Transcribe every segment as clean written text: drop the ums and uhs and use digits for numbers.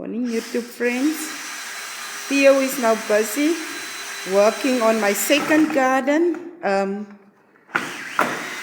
Morning YouTube friends. Theo is now busy working on my second garden.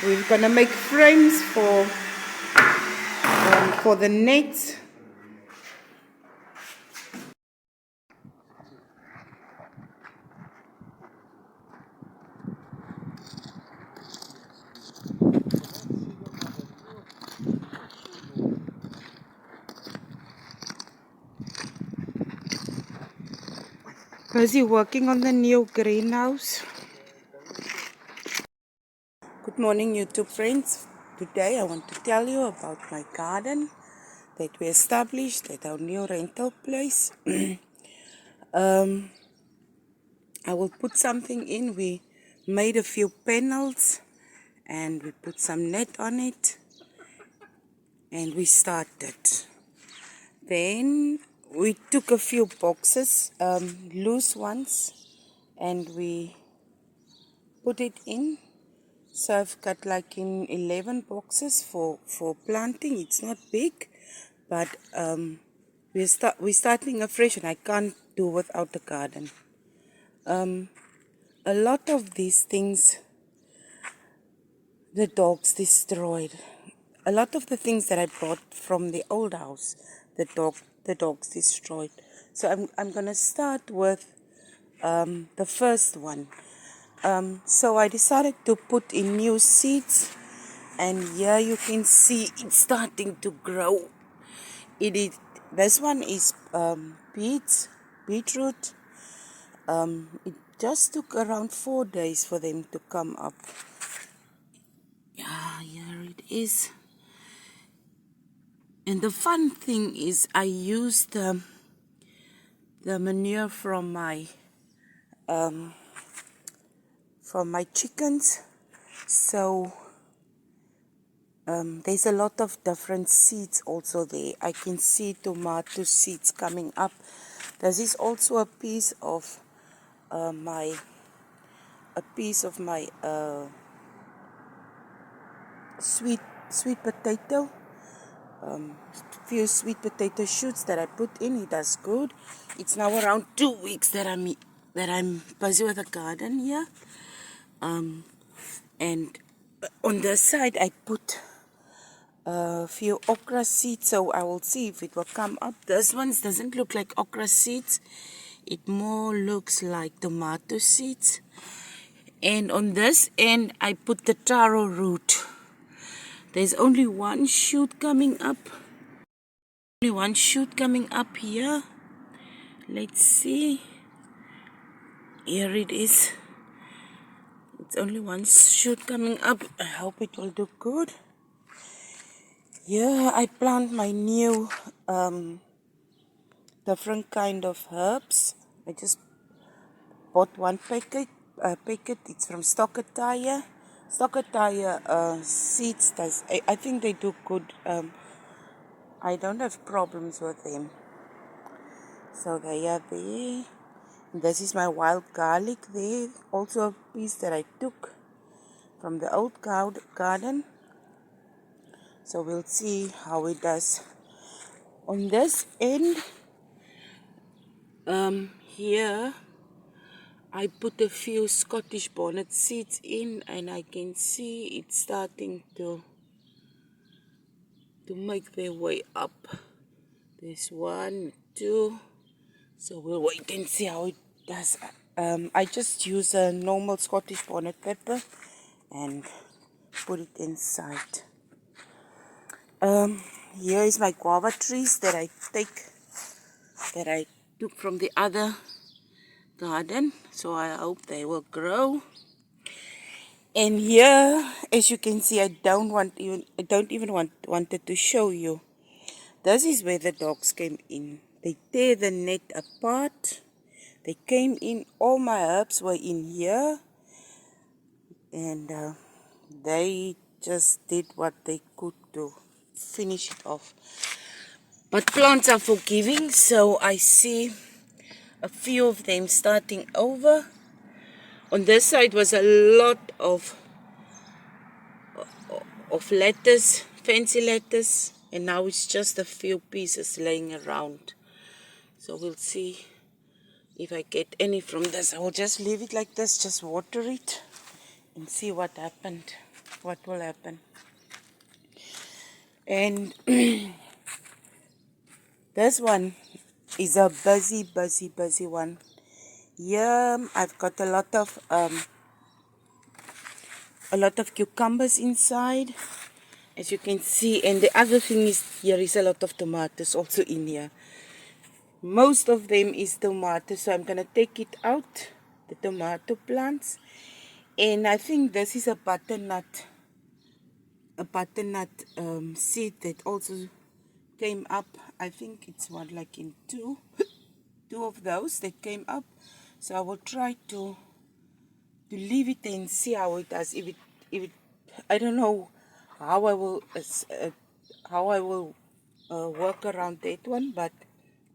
We're gonna make frames for the nets. Busy working on the new greenhouse. Good morning YouTube friends. Today I want to tell you about my garden that we established at our new rental place. I will put something in. We made a few panels and we put some net on it and we started. Then we took a few boxes, loose ones, and we put it in. So I've got like in 11 boxes for planting. It's not big, but we're starting afresh and I can't do without the garden. A lot of these things the dogs destroyed. A lot of the things that I brought from the old house, the dogs destroyed. So I'm gonna start with the first one. So I decided to put in new seeds, and here you can see it's starting to grow. This one is beetroot. It just took around 4 days for them to come up. Yeah, here it is. And the fun thing is I used the manure from my chickens. So there's a lot of different seeds also there. I can see tomato seeds coming up. This is also a piece of my sweet potato. Few sweet potato shoots that I put in. It does good. It's now around 2 weeks that I'm busy with the garden here. And on the side I put a few okra seeds, so I will see if it will come up. This one doesn't look like okra seeds. It more looks like tomato seeds. And on this end I put the taro root. There's only one shoot coming up. Only one shoot coming up here. Let's see. Here it is. It's only one shoot coming up. I hope it will do good. Yeah, I plant my new different kind of herbs. I just bought one packet. It's from Stockataya. Stockataya seeds. I think they do good. I don't have problems with them. So they are there. This is my wild garlic there. Also a piece that I took from the old garden. So we'll see how it does. On this end, here, I put a few Scottish bonnet seeds in, and I can see it's starting to make their way up. There's 1, 2. So we'll wait and see how it does. I just use a normal Scottish bonnet pepper and put it inside. Here is my guava trees that I took from the other garden, so I hope they will grow. And here, as you can see, I don't even wanted to show you. This is where the dogs came in. They tear the net apart. They came in. All my herbs were in here, and they just did what they could to finish it off. But plants are forgiving, so I see a few of them starting over. On this side was a lot of lettuce, fancy lettuce, and now it's just a few pieces laying around. So we'll see if I get any from this. I will just leave it like this, just water it and see what happened, what will happen. And this one is a busy one. Here I've got a lot of cucumbers inside, as you can see. And the other thing is, here is a lot of tomatoes also in here. Most of them is tomatoes, so I'm gonna take it out, the tomato plants. And I think this is a butternut seed that also came up. I think it's one like in two of those that came up. So I will try to leave it and see how it does. If it I don't know how I will work around that one, but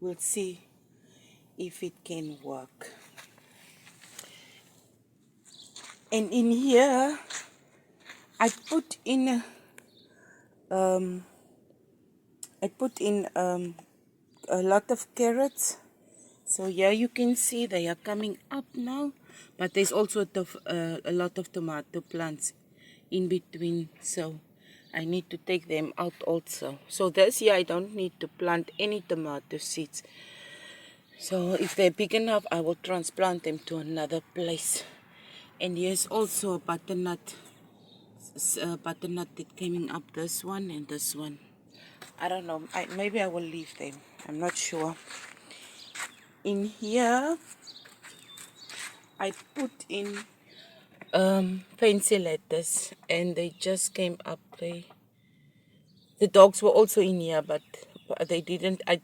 we'll see if it can work. And in here I put in a lot of carrots. So here you can see they are coming up now, but there's also a lot of tomato plants in between, so I need to take them out also. So this year I don't need to plant any tomato seeds. So if they're big enough, I will transplant them to another place. And here's also a butternut that coming up, this one and this one. I don't know, maybe I will leave them, I'm not sure. In here I put in fancy lettuce, and they just came up. The dogs were also in here, but they didn't. I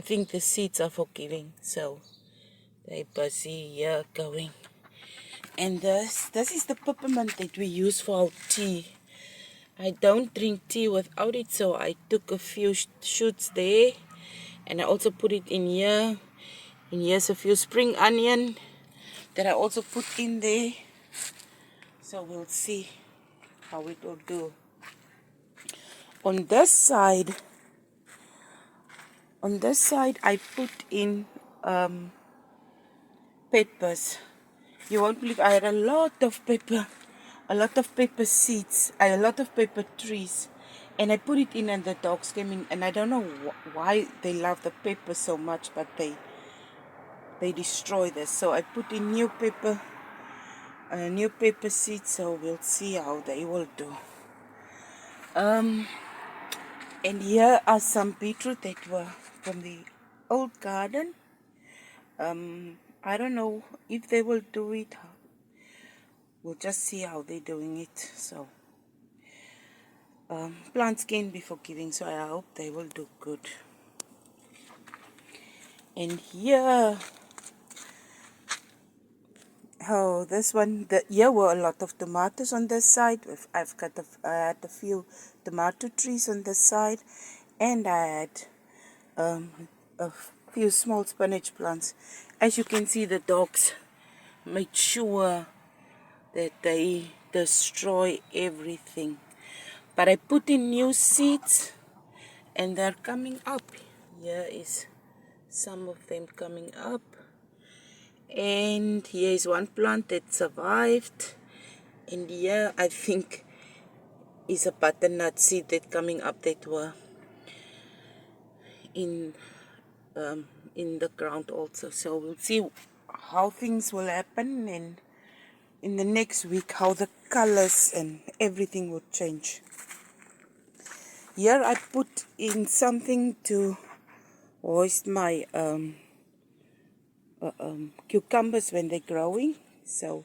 think the seeds are forgiving, so they're busy here going. And this is the peppermint that we use for our tea. I don't drink tea without it, so I took a few shoots there, and I also put it in here. And here's a few spring onion that I also put in there. So we'll see how it will do. On this side I put in peppers. You won't believe, I had a lot of pepper seeds, a lot of pepper trees, and I put it in, and the dogs came in, and I don't know why they love the pepper so much, but they destroy this. So I put in new pepper seeds, so we'll see how they will do. And here are some beetroot that were from the old garden. I don't know if they will do it. We'll just see how they're doing it. So plants can be forgiving, so I hope they will do good. And here, this one, here were a lot of tomatoes on this side. I had a few tomato trees on this side, and I had a few small spinach plants. As you can see, the dogs made sure that they destroy everything. But I put in new seeds, and they're coming up. Here is some of them coming up. And here is one plant that survived. And here I think is a butternut seed that coming up that were in the ground also. So we'll see how things will happen, and in the next week how the colors and everything will change. Here I put in something to hoist my cucumbers when they're growing. So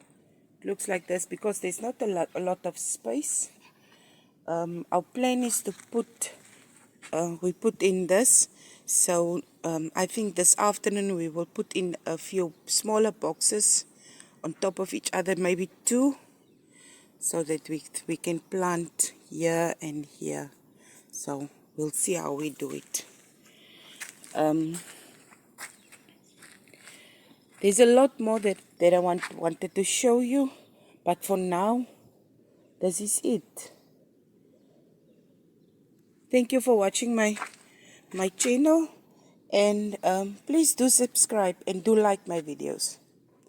it looks like this because there's not a lot of space. Our plan is to we put in this. So I think this afternoon we will put in a few smaller boxes on top of each other, maybe two, so that we can plant here and here. So we'll see how we do it. There's a lot more that I wanted to show you, but for now, this is it. Thank you for watching my channel, And please do subscribe and do like my videos.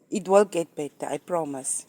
It will get better, I promise.